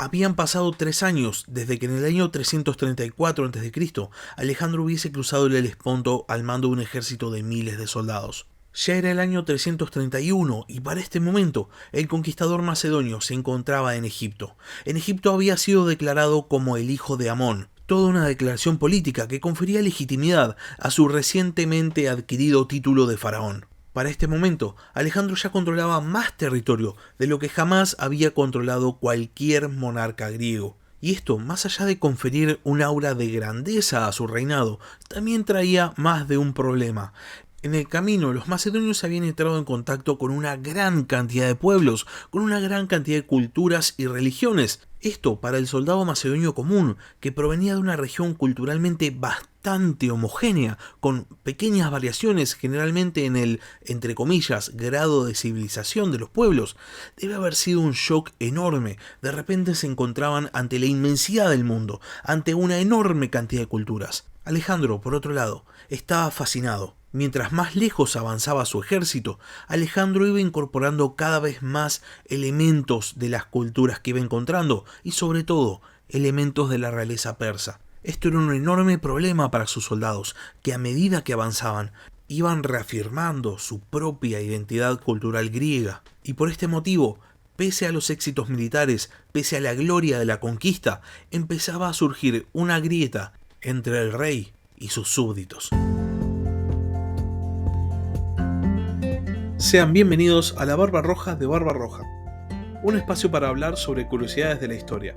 Habían pasado 3 años desde que en el año 334 a.C. Alejandro hubiese cruzado el Helesponto al mando de un ejército de miles de soldados. Ya era el año 331 y para este momento el conquistador macedonio se encontraba en Egipto. En Egipto había sido declarado como el hijo de Amón, toda una declaración política que confería legitimidad a su recientemente adquirido título de faraón. Para este momento, Alejandro ya controlaba más territorio de lo que jamás había controlado cualquier monarca griego. Y esto, más allá de conferir un aura de grandeza a su reinado, también traía más de un problema. En el camino, los macedonios habían entrado en contacto con una gran cantidad de pueblos, con una gran cantidad de culturas y religiones. Esto para el soldado macedonio común, que provenía de una región culturalmente bastante homogénea, con pequeñas variaciones generalmente en el, entre comillas, grado de civilización de los pueblos, debe haber sido un shock enorme. De repente se encontraban ante la inmensidad del mundo, ante una enorme cantidad de culturas. Alejandro, por otro lado, estaba fascinado. Mientras más lejos avanzaba su ejército, Alejandro iba incorporando cada vez más elementos de las culturas que iba encontrando y sobre todo elementos de la realeza persa. Esto era un enorme problema para sus soldados, que a medida que avanzaban iban reafirmando su propia identidad cultural griega. Y por este motivo, pese a los éxitos militares, pese a la gloria de la conquista, empezaba a surgir una grieta entre el rey y sus súbditos. Sean bienvenidos a La Barba Roja de Barba Roja, un espacio para hablar sobre curiosidades de la historia.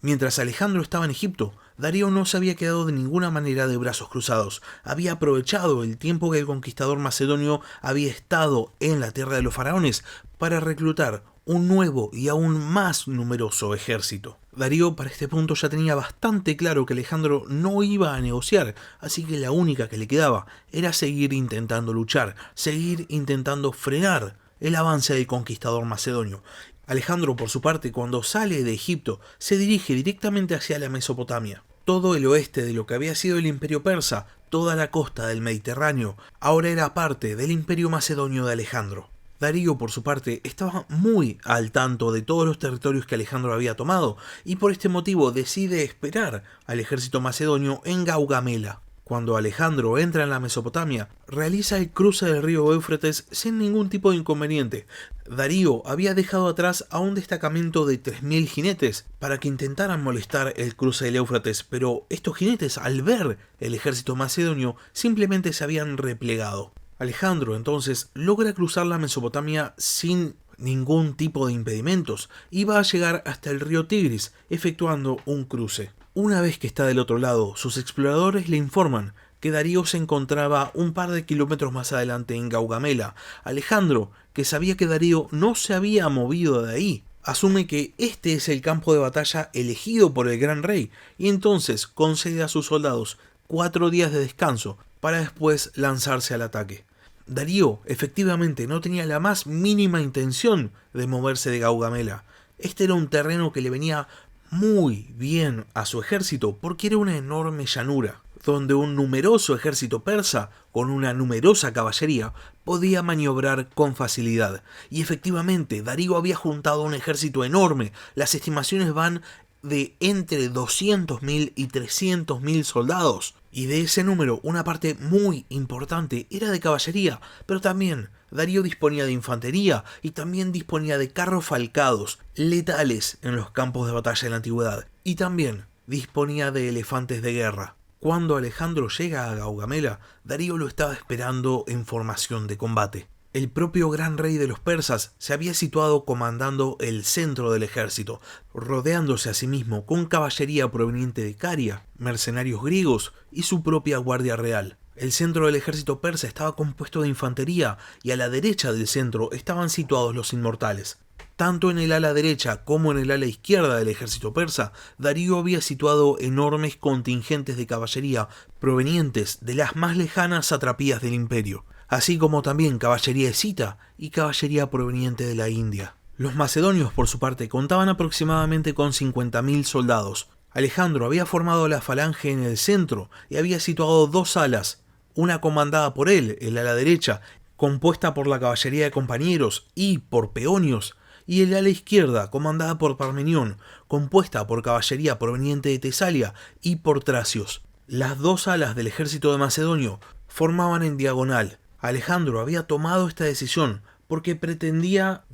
Mientras Alejandro estaba en Egipto, Darío no se había quedado de ninguna manera de brazos cruzados. Había aprovechado el tiempo que el conquistador macedonio había estado en la tierra de los faraones para reclutar un nuevo y aún más numeroso ejército. Darío para este punto ya tenía bastante claro que Alejandro no iba a negociar, así que la única que le quedaba era seguir intentando luchar, seguir intentando frenar el avance del conquistador macedonio. Alejandro, por su parte, cuando sale de Egipto, se dirige directamente hacia la Mesopotamia. Todo el oeste de lo que había sido el imperio persa, toda la costa del Mediterráneo, ahora era parte del imperio macedonio de Alejandro. Darío, por su parte, estaba muy al tanto de todos los territorios que Alejandro había tomado, y por este motivo decide esperar al ejército macedonio en Gaugamela. Cuando Alejandro entra en la Mesopotamia, realiza el cruce del río Éufrates sin ningún tipo de inconveniente. Darío había dejado atrás a un destacamento de 3.000 jinetes para que intentaran molestar el cruce del Éufrates, pero estos jinetes, al ver el ejército macedonio, simplemente se habían replegado. Alejandro entonces logra cruzar la Mesopotamia sin ningún tipo de impedimentos y va a llegar hasta el río Tigris, efectuando un cruce. Una vez que está del otro lado, sus exploradores le informan que Darío se encontraba un par de kilómetros más adelante en Gaugamela. Alejandro, que sabía que Darío no se había movido de ahí, asume que este es el campo de batalla elegido por el gran rey y entonces concede a sus soldados 4 días de descanso para después lanzarse al ataque. Darío efectivamente no tenía la más mínima intención de moverse de Gaugamela. Este era un terreno que le venía muy bien a su ejército porque era una enorme llanura, donde un numeroso ejército persa con una numerosa caballería podía maniobrar con facilidad. Y efectivamente, Darío había juntado un ejército enorme. Las estimaciones van de entre 200.000 y 300.000 soldados. Y de ese número, una parte muy importante era de caballería, pero también Darío disponía de infantería y también disponía de carros falcados, letales en los campos de batalla de la antigüedad, y también disponía de elefantes de guerra. Cuando Alejandro llega a Gaugamela, Darío lo estaba esperando en formación de combate. El propio gran rey de los persas se había situado comandando el centro del ejército, rodeándose a sí mismo con caballería proveniente de Caria, mercenarios griegos y su propia guardia real. El centro del ejército persa estaba compuesto de infantería y a la derecha del centro estaban situados los inmortales. Tanto en el ala derecha como en el ala izquierda del ejército persa, Darío había situado enormes contingentes de caballería provenientes de las más lejanas satrapías del imperio, así como también caballería escita y caballería proveniente de la India. Los macedonios, por su parte, contaban aproximadamente con 50.000 soldados. Alejandro había formado la falange en el centro y había situado 2 alas, una comandada por él, el ala derecha, compuesta por la caballería de compañeros y por peonios, y el ala izquierda, comandada por Parmenión, compuesta por caballería proveniente de Tesalia y por tracios. Las dos alas del ejército de Macedonio formaban en diagonal. Alejandro había tomado esta decisión porque pretendía,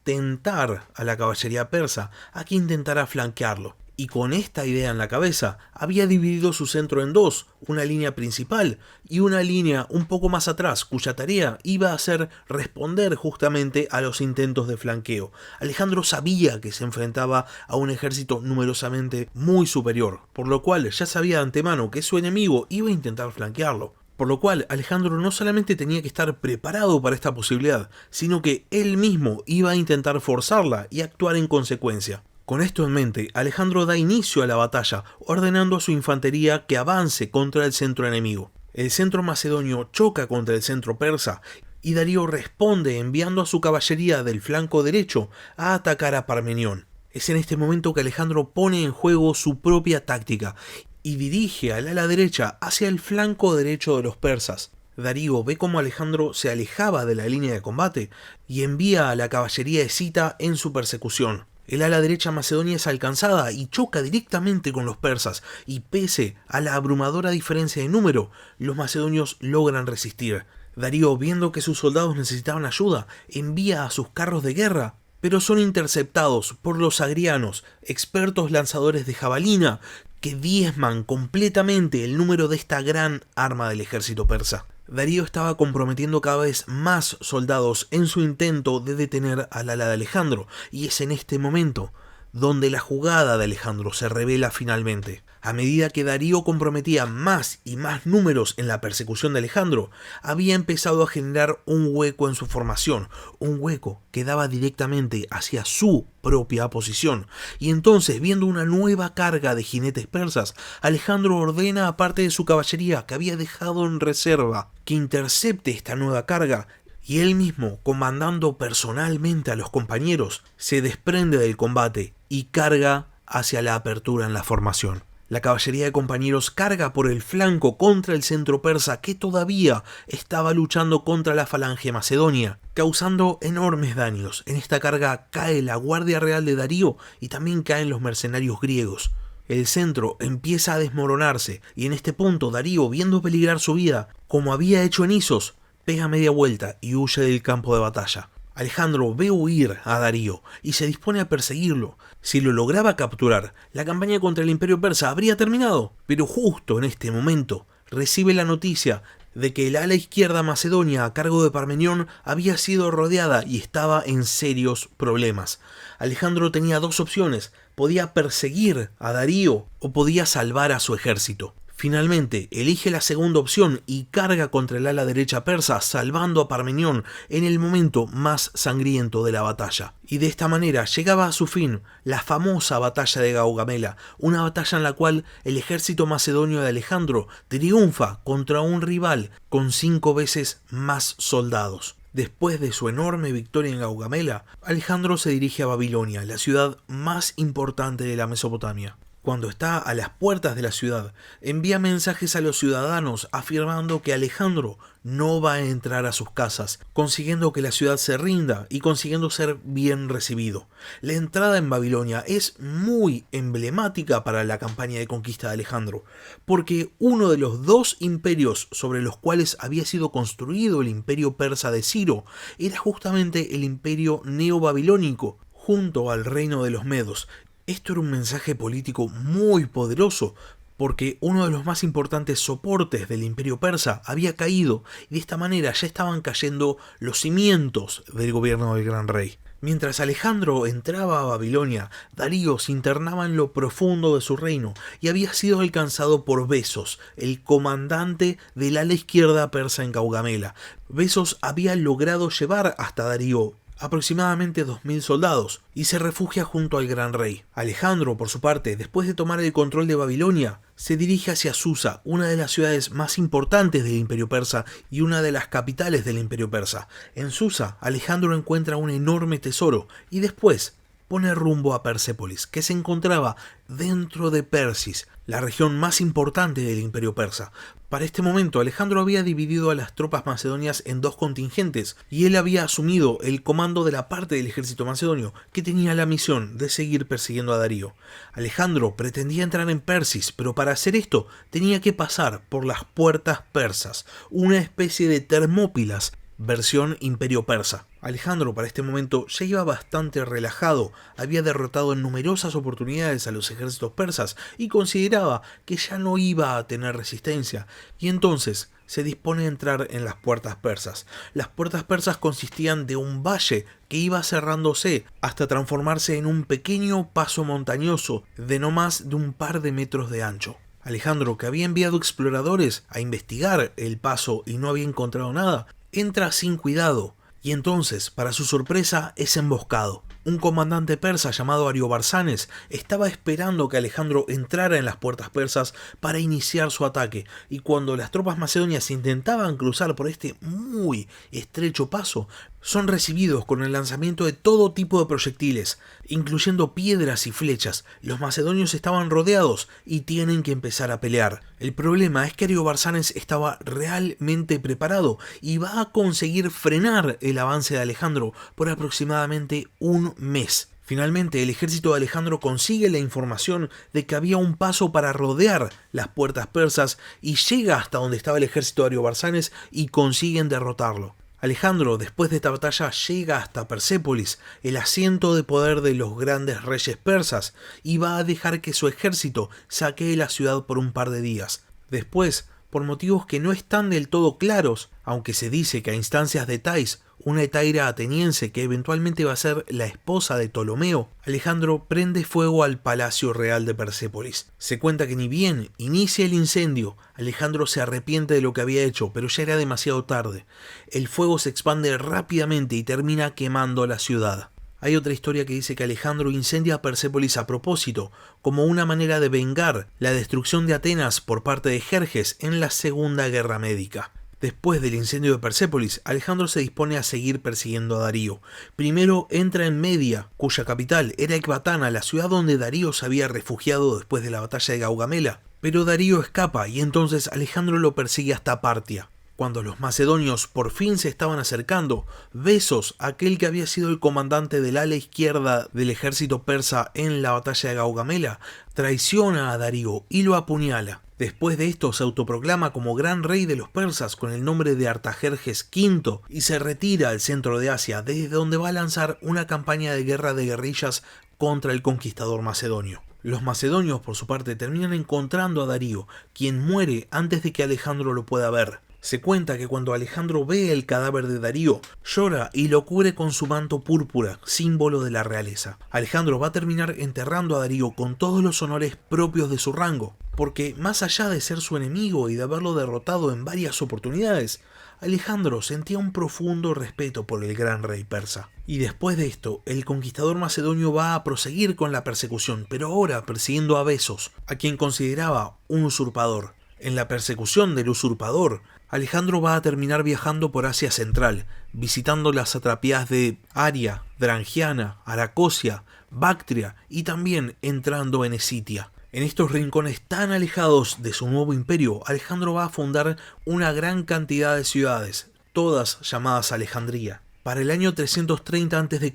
tentar a la caballería persa a que intentara flanquearlo. Y con esta idea en la cabeza, había dividido su centro en dos, una línea principal y una línea un poco más atrás, cuya tarea iba a ser responder justamente a los intentos de flanqueo. Alejandro sabía que se enfrentaba a un ejército numerosamente muy superior, por lo cual ya sabía de antemano que su enemigo iba a intentar flanquearlo. Por lo cual, Alejandro no solamente tenía que estar preparado para esta posibilidad, sino que él mismo iba a intentar forzarla y actuar en consecuencia. Con esto en mente, Alejandro da inicio a la batalla, ordenando a su infantería que avance contra el centro enemigo. El centro macedonio choca contra el centro persa y Darío responde enviando a su caballería del flanco derecho a atacar a Parmenión. Es en este momento que Alejandro pone en juego su propia táctica y dirige al ala derecha hacia el flanco derecho de los persas. Darío ve cómo Alejandro se alejaba de la línea de combate y envía a la caballería escita en su persecución. El ala derecha macedonia es alcanzada y choca directamente con los persas, y pese a la abrumadora diferencia de número, los macedonios logran resistir. Darío, viendo que sus soldados necesitaban ayuda, envía a sus carros de guerra, pero son interceptados por los agrianos, expertos lanzadores de jabalina, que diezman completamente el número de esta gran arma del ejército persa. Darío estaba comprometiendo cada vez más soldados en su intento de detener al ala de Alejandro, y es en este momento donde la jugada de Alejandro se revela finalmente. A medida que Darío comprometía más y más números en la persecución de Alejandro, había empezado a generar un hueco en su formación, un hueco que daba directamente hacia su propia posición. Y entonces, viendo una nueva carga de jinetes persas, Alejandro ordena a parte de su caballería que había dejado en reserva que intercepte esta nueva carga, y él mismo, comandando personalmente a los compañeros, se desprende del combate y carga hacia la apertura en la formación. La caballería de compañeros carga por el flanco contra el centro persa que todavía estaba luchando contra la falange macedonia, causando enormes daños. En esta carga cae la guardia real de Darío y también caen los mercenarios griegos. El centro empieza a desmoronarse y en este punto Darío, viendo peligrar su vida, como había hecho en Isos, pega media vuelta y huye del campo de batalla. Alejandro ve huir a Darío y se dispone a perseguirlo. Si lo lograba capturar, la campaña contra el imperio persa habría terminado, pero justo en este momento recibe la noticia de que el ala izquierda macedonia a cargo de Parmenión había sido rodeada y estaba en serios problemas. Alejandro tenía dos opciones: podía perseguir a Darío o podía salvar a su ejército. Finalmente, elige la segunda opción y carga contra el ala derecha persa, salvando a Parmenión en el momento más sangriento de la batalla. Y de esta manera llegaba a su fin la famosa batalla de Gaugamela, una batalla en la cual el ejército macedonio de Alejandro triunfa contra un rival con 5 veces más soldados. Después de su enorme victoria en Gaugamela, Alejandro se dirige a Babilonia, la ciudad más importante de la Mesopotamia. Cuando está a las puertas de la ciudad, envía mensajes a los ciudadanos afirmando que Alejandro no va a entrar a sus casas, consiguiendo que la ciudad se rinda y consiguiendo ser bien recibido. La entrada en Babilonia es muy emblemática para la campaña de conquista de Alejandro, porque uno de los dos imperios sobre los cuales había sido construido el imperio persa de Ciro era justamente el imperio neobabilónico, junto al reino de los medos. Esto era un mensaje político muy poderoso, porque uno de los más importantes soportes del imperio persa había caído, y de esta manera ya estaban cayendo los cimientos del gobierno del gran rey. Mientras Alejandro entraba a Babilonia, Darío se internaba en lo profundo de su reino y había sido alcanzado por Besos, el comandante del ala izquierda persa en Gaugamela. Besos había logrado llevar hasta Darío aproximadamente 2000 soldados, y se refugia junto al gran rey. Alejandro, por su parte, después de tomar el control de Babilonia, se dirige hacia Susa, una de las ciudades más importantes del imperio persa y una de las capitales del imperio persa. En Susa, Alejandro encuentra un enorme tesoro, y después pone rumbo a Persépolis, que se encontraba dentro de Persis, la región más importante del imperio persa. Para este momento, Alejandro había dividido a las tropas macedonias en dos contingentes y él había asumido el comando de la parte del ejército macedonio que tenía la misión de seguir persiguiendo a Darío. Alejandro pretendía entrar en Persis, pero para hacer esto tenía que pasar por las puertas persas, una especie de Termópilas, versión imperio persa. Alejandro para este momento ya iba bastante relajado, había derrotado en numerosas oportunidades a los ejércitos persas y consideraba que ya no iba a tener resistencia, y entonces se dispone a entrar en las puertas persas. Las puertas persas consistían de un valle que iba cerrándose hasta transformarse en un pequeño paso montañoso de no más de un par de metros de ancho. Alejandro, que había enviado exploradores a investigar el paso y no había encontrado nada, entra sin cuidado y entonces, para su sorpresa, es emboscado. Un comandante persa llamado Ariobarzanes estaba esperando que Alejandro entrara en las puertas persas para iniciar su ataque, y cuando las tropas macedonias intentaban cruzar por este muy estrecho paso, son recibidos con el lanzamiento de todo tipo de proyectiles, incluyendo piedras y flechas. Los macedonios estaban rodeados y tienen que empezar a pelear. El problema es que Ariobarzanes estaba realmente preparado y va a conseguir frenar el avance de Alejandro por aproximadamente un mes. Finalmente, el ejército de Alejandro consigue la información de que había un paso para rodear las puertas persas y llega hasta donde estaba el ejército de Ariobarzanes y consiguen derrotarlo. Alejandro, después de esta batalla, llega hasta Persépolis, el asiento de poder de los grandes reyes persas, y va a dejar que su ejército saquee la ciudad por un par de días. Después, por motivos que no están del todo claros, aunque se dice que a instancias de Tais, una hetaira ateniense que eventualmente va a ser la esposa de Ptolomeo, Alejandro prende fuego al palacio real de Persépolis. Se cuenta que ni bien inicia el incendio, Alejandro se arrepiente de lo que había hecho, pero ya era demasiado tarde. El fuego se expande rápidamente y termina quemando la ciudad. Hay otra historia que dice que Alejandro incendia Persépolis a propósito, como una manera de vengar la destrucción de Atenas por parte de Jerjes en la Segunda Guerra Médica. Después del incendio de Persépolis, Alejandro se dispone a seguir persiguiendo a Darío. Primero entra en Media, cuya capital era Ecbatana, la ciudad donde Darío se había refugiado después de la batalla de Gaugamela. Pero Darío escapa y entonces Alejandro lo persigue hasta Partia. Cuando los macedonios por fin se estaban acercando, Besos, aquel que había sido el comandante del ala izquierda del ejército persa en la batalla de Gaugamela, traiciona a Darío y lo apuñala. Después de esto se autoproclama como gran rey de los persas con el nombre de Artajerjes V y se retira al centro de Asia, desde donde va a lanzar una campaña de guerra de guerrillas contra el conquistador macedonio. Los macedonios, por su parte, terminan encontrando a Darío, quien muere antes de que Alejandro lo pueda ver. Se cuenta que cuando Alejandro ve el cadáver de Darío, llora y lo cubre con su manto púrpura, símbolo de la realeza. Alejandro va a terminar enterrando a Darío con todos los honores propios de su rango, porque más allá de ser su enemigo y de haberlo derrotado en varias oportunidades, Alejandro sentía un profundo respeto por el gran rey persa. Y después de esto, el conquistador macedonio va a proseguir con la persecución, pero ahora persiguiendo a Besos, a quien consideraba un usurpador. En la persecución del usurpador, Alejandro va a terminar viajando por Asia Central, visitando las satrapías de Aria, Drangiana, Aracosia, Bactria y también entrando en Escitia. En estos rincones tan alejados de su nuevo imperio, Alejandro va a fundar una gran cantidad de ciudades, todas llamadas Alejandría. Para el año 330 a.C.,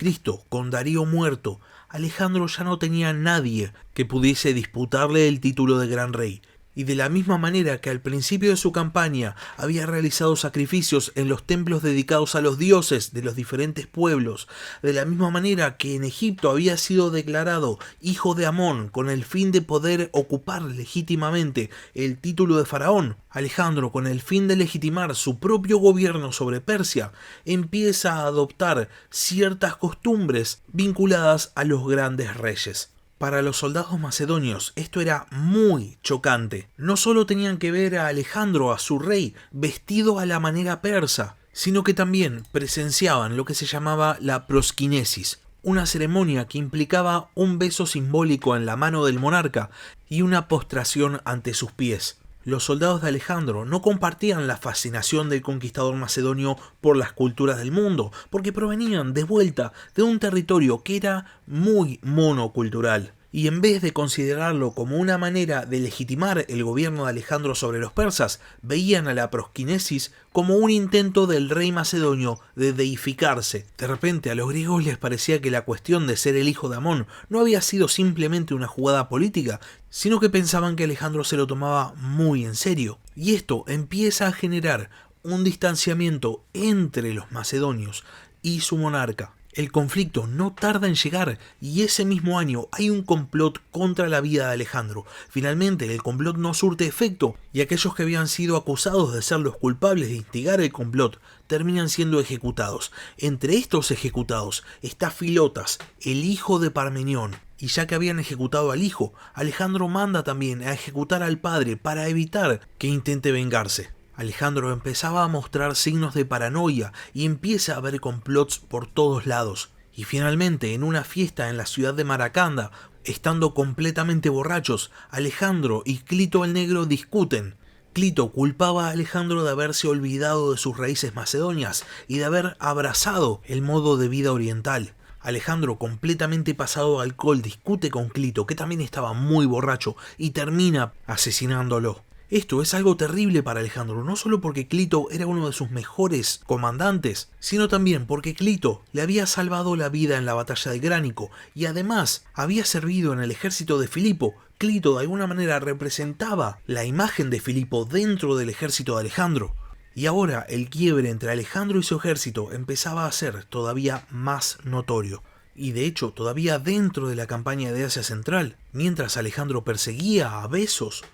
con Darío muerto, Alejandro ya no tenía nadie que pudiese disputarle el título de gran rey. Y de la misma manera que al principio de su campaña había realizado sacrificios en los templos dedicados a los dioses de los diferentes pueblos, de la misma manera que en Egipto había sido declarado hijo de Amón con el fin de poder ocupar legítimamente el título de faraón, Alejandro, con el fin de legitimar su propio gobierno sobre Persia, empieza a adoptar ciertas costumbres vinculadas a los grandes reyes. Para los soldados macedonios esto era muy chocante. No solo tenían que ver a Alejandro, a su rey, vestido a la manera persa, sino que también presenciaban lo que se llamaba la proskinesis, una ceremonia que implicaba un beso simbólico en la mano del monarca y una postración ante sus pies. Los soldados de Alejandro no compartían la fascinación del conquistador macedonio por las culturas del mundo, porque provenían de vuelta de un territorio que era muy monocultural. Y en vez de considerarlo como una manera de legitimar el gobierno de Alejandro sobre los persas, veían a la prosquinesis como un intento del rey macedonio de deificarse. De repente a los griegos les parecía que la cuestión de ser el hijo de Amón no había sido simplemente una jugada política, sino que pensaban que Alejandro se lo tomaba muy en serio. Y esto empieza a generar un distanciamiento entre los macedonios y su monarca. El conflicto no tarda en llegar y ese mismo año hay un complot contra la vida de Alejandro. Finalmente el complot no surte efecto y aquellos que habían sido acusados de ser los culpables de instigar el complot terminan siendo ejecutados. Entre estos ejecutados está Filotas, el hijo de Parmenión. Y ya que habían ejecutado al hijo, Alejandro manda también a ejecutar al padre para evitar que intente vengarse. Alejandro empezaba a mostrar signos de paranoia y empieza a haber complots por todos lados. Y finalmente, en una fiesta en la ciudad de Maracanda, estando completamente borrachos, Alejandro y Clito el Negro discuten. Clito culpaba a Alejandro de haberse olvidado de sus raíces macedonias y de haber abrazado el modo de vida oriental. Alejandro, completamente pasado de alcohol, discute con Clito, que también estaba muy borracho, y termina asesinándolo. Esto es algo terrible para Alejandro, no solo porque Clito era uno de sus mejores comandantes, sino también porque Clito le había salvado la vida en la batalla de Gránico y además había servido en el ejército de Filipo. Clito de alguna manera representaba la imagen de Filipo dentro del ejército de Alejandro. Y ahora el quiebre entre Alejandro y su ejército empezaba a ser todavía más notorio. Y de hecho, todavía dentro de la campaña de Asia Central, mientras Alejandro perseguía a Besos,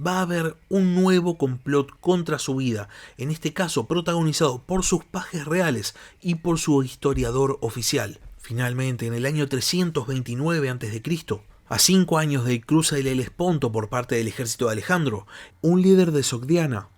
va a haber un nuevo complot contra su vida, en este caso protagonizado por sus pajes reales y por su historiador oficial. Finalmente, en el año 329 a.C., a 5 años del cruce del Helesponto por parte del ejército de Alejandro, un líder de Sogdiana,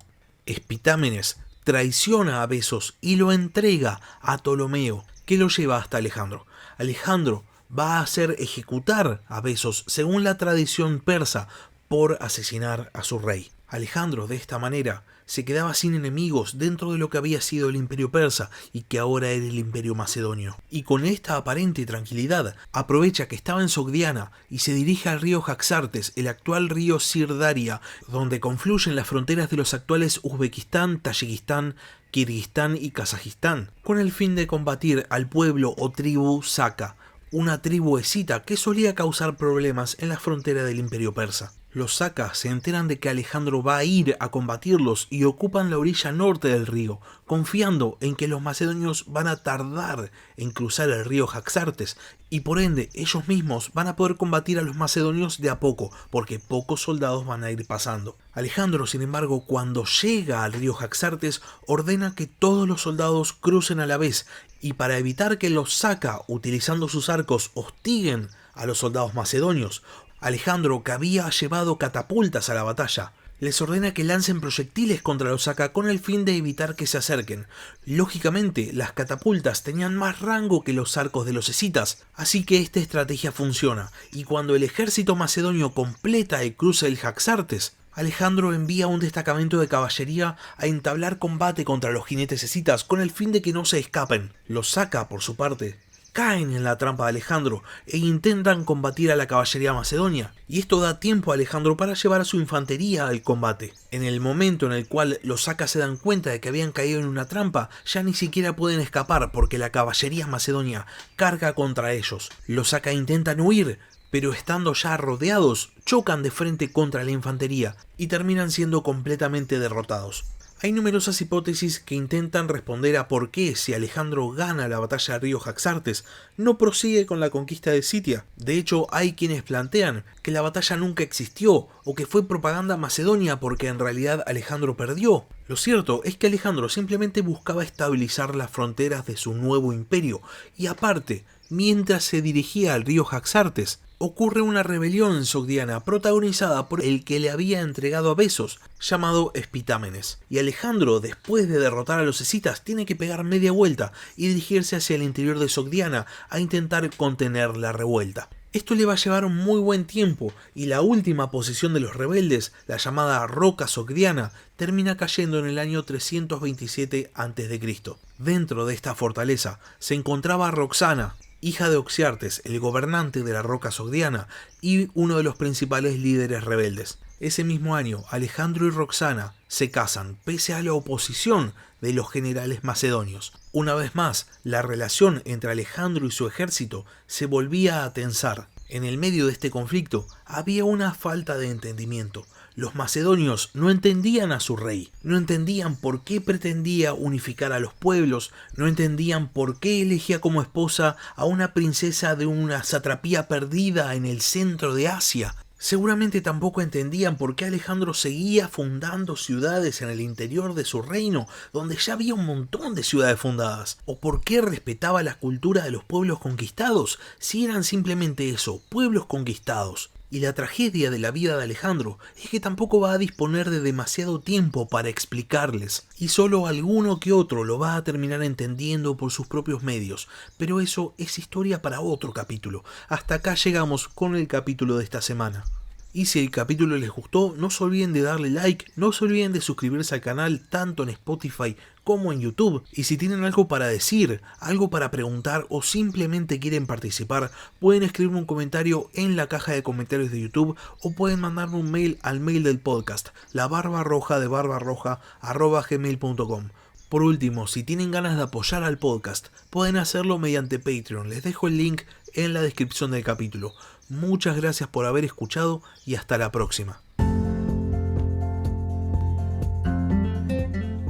Espitámenes, traiciona a Besos y lo entrega a Ptolomeo, que lo lleva hasta Alejandro. Alejandro va a hacer ejecutar a Besos según la tradición persa, por asesinar a su rey. Alejandro, de esta manera, se quedaba sin enemigos dentro de lo que había sido el imperio persa y que ahora era el imperio macedonio. Y con esta aparente tranquilidad, aprovecha que estaba en Sogdiana y se dirige al río Jaxartes, el actual río Sirdaria, donde confluyen las fronteras de los actuales Uzbekistán, Tayikistán, Kirguistán y Kazajistán, con el fin de combatir al pueblo o tribu Saka, una tribu escita que solía causar problemas en la frontera del imperio persa. Los Sakas se enteran de que Alejandro va a ir a combatirlos y ocupan la orilla norte del río, confiando en que los macedonios van a tardar en cruzar el río Jaxartes y por ende ellos mismos van a poder combatir a los macedonios de a poco, porque pocos soldados van a ir pasando. Alejandro, sin embargo, cuando llega al río Jaxartes, ordena que todos los soldados crucen a la vez y para evitar que los Saka, utilizando sus arcos, hostiguen a los soldados macedonios, Alejandro, que había llevado catapultas a la batalla, les ordena que lancen proyectiles contra los Saka con el fin de evitar que se acerquen. Lógicamente, las catapultas tenían más rango que los arcos de los escitas, así que esta estrategia funciona, y cuando el ejército macedonio completa el cruce del Jaxartes, Alejandro envía un destacamento de caballería a entablar combate contra los jinetes escitas con el fin de que no se escapen. Los Saka, por su parte, caen en la trampa de Alejandro e intentan combatir a la caballería macedonia, y esto da tiempo a Alejandro para llevar a su infantería al combate. En el momento en el cual los Saka se dan cuenta de que habían caído en una trampa, ya ni siquiera pueden escapar porque la caballería macedonia carga contra ellos. Los Saka intentan huir, pero estando ya rodeados, chocan de frente contra la infantería y terminan siendo completamente derrotados. Hay numerosas hipótesis que intentan responder a por qué, si Alejandro gana la batalla del río Jaxartes, no prosigue con la conquista de Sitia. De hecho, hay quienes plantean que la batalla nunca existió o que fue propaganda macedonia porque en realidad Alejandro perdió. Lo cierto es que Alejandro simplemente buscaba estabilizar las fronteras de su nuevo imperio y aparte, mientras se dirigía al río Jaxartes, ocurre una rebelión en Sogdiana protagonizada por el que le había entregado a Besos, llamado Espitámenes. Y Alejandro, después de derrotar a los escitas, tiene que pegar media vuelta y dirigirse hacia el interior de Sogdiana a intentar contener la revuelta. Esto le va a llevar un muy buen tiempo y la última posición de los rebeldes, la llamada Roca Sogdiana, termina cayendo en el año 327 a.C. Dentro de esta fortaleza se encontraba Roxana, hija de Oxiartes, el gobernante de la Roca Sogdiana y uno de los principales líderes rebeldes. Ese mismo año, Alejandro y Roxana se casan, pese a la oposición de los generales macedonios. Una vez más, la relación entre Alejandro y su ejército se volvía a tensar. En el medio de este conflicto había una falta de entendimiento. Los macedonios no entendían a su rey, no entendían por qué pretendía unificar a los pueblos, no entendían por qué elegía como esposa a una princesa de una satrapía perdida en el centro de Asia. Seguramente tampoco entendían por qué Alejandro seguía fundando ciudades en el interior de su reino, donde ya había un montón de ciudades fundadas, o por qué respetaba la cultura de los pueblos conquistados, si eran simplemente eso, pueblos conquistados. Y la tragedia de la vida de Alejandro es que tampoco va a disponer de demasiado tiempo para explicarles, y solo alguno que otro lo va a terminar entendiendo por sus propios medios, pero eso es historia para otro capítulo. Hasta acá llegamos con el capítulo de esta semana. Y si el capítulo les gustó, no se olviden de darle like, no se olviden de suscribirse al canal tanto en Spotify como en YouTube. Y si tienen algo para decir, algo para preguntar o simplemente quieren participar, pueden escribirme un comentario en la caja de comentarios de YouTube o pueden mandarme un mail al mail del podcast, labarbarroja@gmail.com. Por último, si tienen ganas de apoyar al podcast, pueden hacerlo mediante Patreon. Les dejo el link en la descripción del capítulo. Muchas gracias por haber escuchado y hasta la próxima.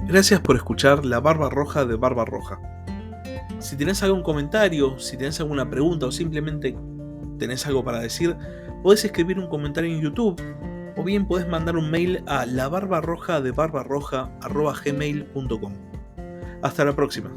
Gracias por escuchar La Barba Roja de Barba Roja. Si tenés algún comentario, si tenés alguna pregunta o simplemente tenés algo para decir, podés escribir un comentario en YouTube o bien podés mandar un mail a labarbarroja@gmail.com. Hasta la próxima.